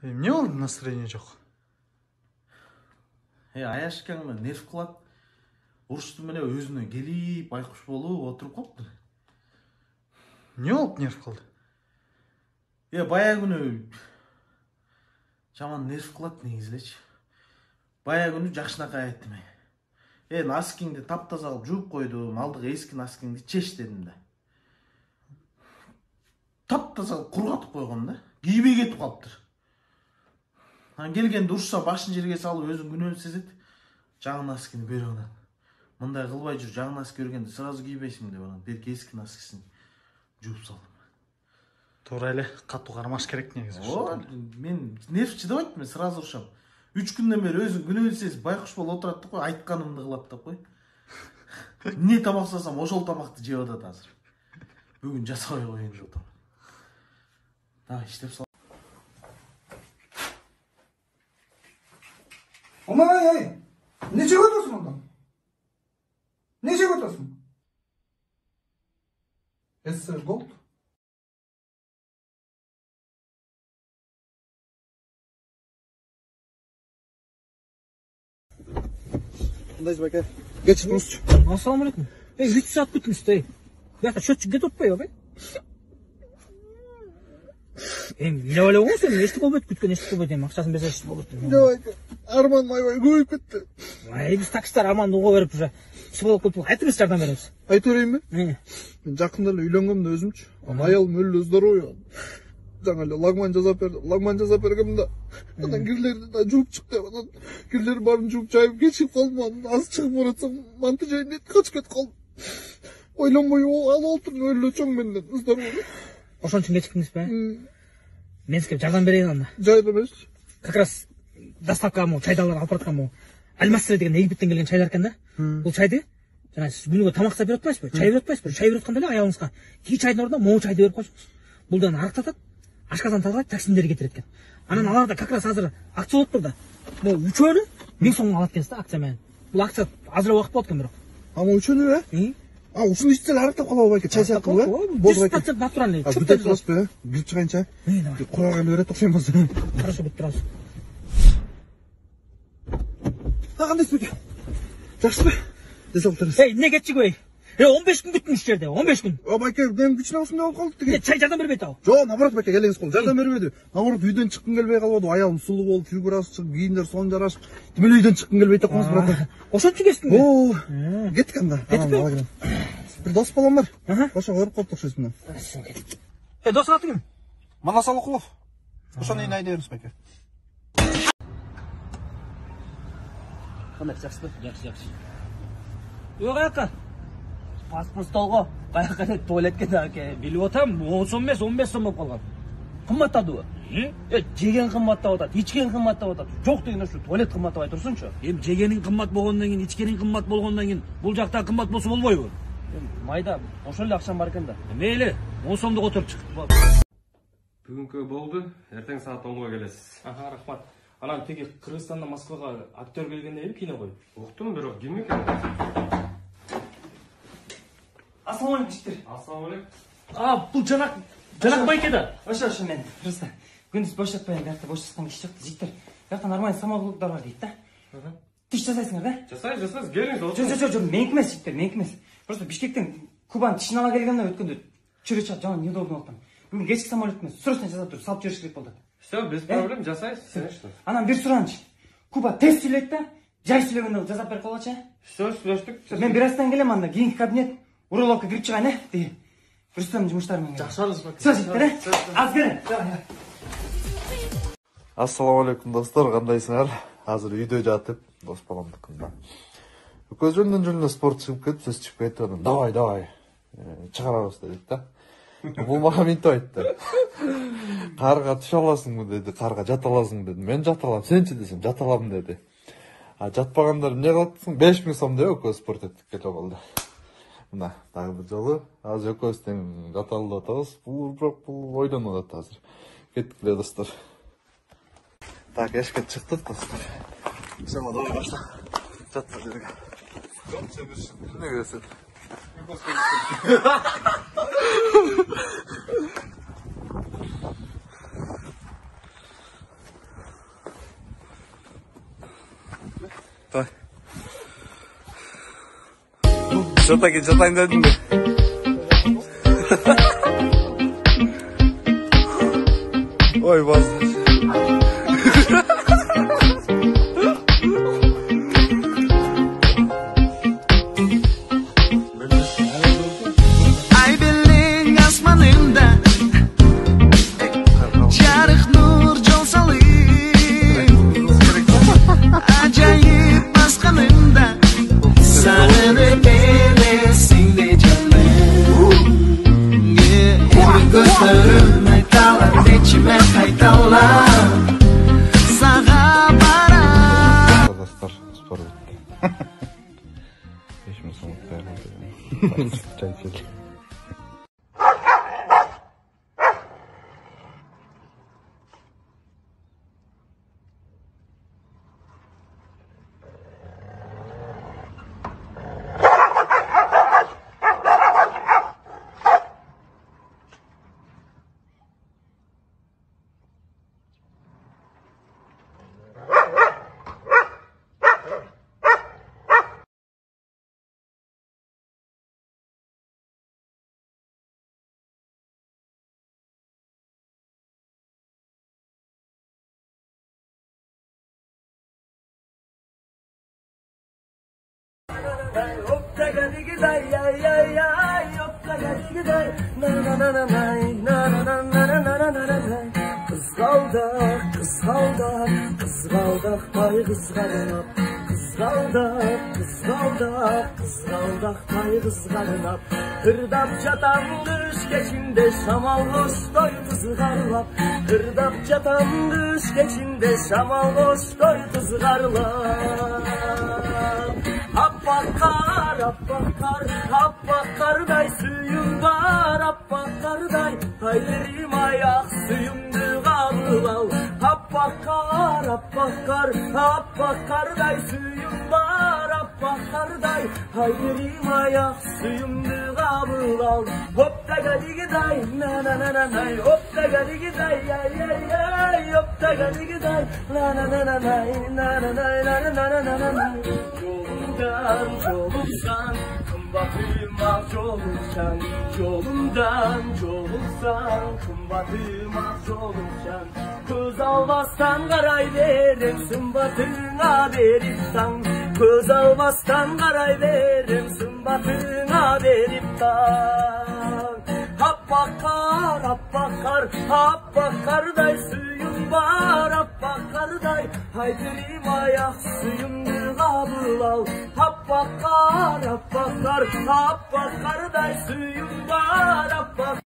Эмне болду, настроение жок? Аяшкаңды нерв кылат. Урушту менен өзүнө келип, байкуш болуп отуруп калыптыр. Эмне болуп нерв кылды? Бая күнү жаман нерв кылат негизи элечи. Бая күнү жакшынакай айттым. Носкиңди таптаза кылып жууп койдум, алдыгы эски носкиңди чеч дедим да. Таптаза кылып кургатып койгон да. Кийбей кетип калыптыр. Келгенде урушса башын жерге салып өзүн күнөөлүү сезет. Жаңы носкини берип анан. Мындай кылбай жүр, жаңы носки көргөндө сразу кийбейсиң деп анан берки эски носкисин жууп салдым. Туура эле, катуу кармаш керек негизи. Мен нерв чыдабайт, мен сразу урушам. 3 күндөн бери өзүн күнөөлүү сезип байкуш болуп отурат деп кой, айтканымды кылат деп кой. Не тамак жасасам ошол тамакты жеп атат азыр. Бүгүн жасабай коеюн деп атам. Давай иштеп сал. Ey, nece götürsün ondan? Nece götürsün? Esser Gold. Kındayız bak. Geç Rusça. Assalamu alaikum. 3 saat kütmüş dey. Ya şöçük get otpay be. Ne öyle olsun sen eşlik olbet kütken eşlik olbet dem akçaсын берсе eşlik болот. Давай. Арман майбай көбөйүп кетти. Биз таксидар Арманды уга берип уже иш болуп кетип айтып биз жардам беребиз. Айтып берейинби? Мен жакында эле үйлөнгөм да өзүмчү. Аялым өлө здоровый. Жаңа эле лагман жасап бергем да. Анан кирлерди да жууп чык деп анан кирлер баарын жууп жайып кечип калдым. Анан аз чыгып баратсам манты жайын деп качып кетип калдым. Ойлонбой ал олтуруп өлө чоң менден здоровый. Ошон үчүн кечиктиңизби? Мен сизге жардам берейин анда. Жардам эмес. Как раз доставка чайдалар алып бараткан Алмастыр деген Египеттен келген чайлар экен да. Бул чайды жана сиз күнүгө тамак жасап берип атпайсызбы? Чай берип атпайсызбы? Чай берип атканда эле аялыңызга кий чайдын ордуна могу чайды берип койсуңуз. Булдан арыктатат, ашказан тазалайт, таксимдерге кетирет экен. Анан аларда как раз азыр акция болуп турду. Могу үчөөнү 1000 сомго алат экенсиз да акция менен. Бул акция азыр убакыт болот экен бирок. Ама үчөөнү ушуну ичсел арыктап калабы байке, чай сыяктуу э? Болду байке. 100% натуральный. Бүтөп турасызбы? Кирип чыгайын чай. Кураган берет окшойм болсо. Хорошо, бүтүп турабыз. Кандайсыз байке? Жакшыбы? Десоктурсуз. Эмне кетчиби? 15 күн күттүм иш жерде, 15 күн. Байке, мен күчүнө ушундай болуп калды деген. Чай жардам бербейт ал. Жок, наоборот байке, келиңиз кол. Жардам бербеди. Наоборот, үйдөн чыккым келбей калбады. Аялым сулуу болуп, фигурасы чыгып, кийимдер сонун жарашып. Мен үйдөн чыккым келбейт экенбиз, брат. Ошон үчүн кеттиңби? Кеттик анда. Кеттикпи? Бир дос балам бар. Ошого көрүп калып окшойсуз мына. Досуң аты ким? Манас Алыкулов. Ошону айдай бериңиз байке. Кандай жакшыбы? Жакшы. Каяка? Паспорт столго. Каяка туалетке да билип атам, 10 сом эмес, 15 сом болуп калган. Кымбаттадыбы? Жеген кымбаттап атат, ичкен кымбаттап атат. Жок деген ушу туалет кымбаттабай турсунчу. Жегенин кымбат болгондон кийин, ичкенин кымбат болгондон кийин, бул жакта кымбат болсо болбойбу? Майда ошол эле акчам бар экен да. Мейли, 10 сомду которуп чык. Бүгүнкү болду, эртең саат 10го келесиз. Рахмат. Анан теги Кыргызстандан Москвага актер келгендей эле кино коюп. Уктум, бирок ким экен? Ассаламу алейкум жигиттер. Ассаламу алейкум. Бул жанак байке да. Ошо мен. Просто күндүз бош жатпайм, биякта бош жаткан киши жок. Жигиттер, биякта нормальный самолуттар бар дейт да. Тиш жасайсыңар да? Жасайбыз, келиңиз. Жок, меники эмес жигиттер, меники эмес. Просто Бишкектен Кубанын тишин ала келгенде өткөндө чүрө чат жаман неудобно болуп калдым. Бүгүн кечки самолет менен срочно жасап туруп салып жибериш керек болду. Все, без проблем, жасайбыз. Анан бир сураныч. Куба тез сүйлөйт да, жай сүйлөгөндө жасап берип койгочу. Все, сүйлөштүк. Мен бир аздан келем, анда кийинки кабинет урологко кирип чыгайын, деги. Рустам жумуштары менен. Жакшырсыз байке. Сөз жигиттер, аз келем. Ассаламу алейкум достор, кандайсыңар? Азыр үйдө жатып, дос баламдыкында. Көз жөнүнөн спорт чыгып кетип, сөз чыгып кетип, давай, чыгарабыз дедик да. Бул мага минтип айтты. Карга түшө аласыңбы деди, карга жата аласың деди. Мен жата алам, сенчи десем, жата алам деди. Жатпагандар эмне кыласың? 5000 сом деп экөөбүз спорт эттик келе болду. Мына, дагы бир жолу азыр экөөбүз тең жата алып атабыз. Бул ойлонуп атат азыр. Кеттик эле достор. Так, эшикке чыктык достор. Все, давай башла. Жатма жерге. Ne görsün? Жатайын дедім де. Ой, базар. Ay belling asmanında jarıq nur jol salayım Acayip basqanında sağınıp elesinde canım Gözlerimə qalar içime qaytalar Sağa barar Arkadaşlar spor bitti. Eşimi sonuç dayanamadı. Çay içelim. Kızgaldak, kızgaldak, kızgaldak, tay kızgarınap Kızgaldak, kızgaldak, kızgaldak, tay kızgarınap Hırdap çatan kış geçinde şamal hoş doy kızgarlap Hırdap çatan kış geçinde şamal hoş doy kızgarlap Appakar, appakar, appakar suyum var Appakar haylerim ayak suyumdu kabul al Appakar, appakar, appakar suyum var Appakar haylerim ayak suyumdu kabul al Hop da gadi giday, na na na na na Hop da gadi giday, ay ay ay Hop da gadi giday, na na na na na Na na na na na na na na Yolumdan yolumsan Kımbatırmak yolumsan Yolumdan yolumsan Kımbatırmak yolumsan Kız almazsan karay veririm Sımbatına veriptan Kız almazsan karay veririm Sımbatına veriptan Appakar, appakar, appakar suyum var Appakar haydirim ayak suyumdu kabul al Appakar, appakar, appakar suyum var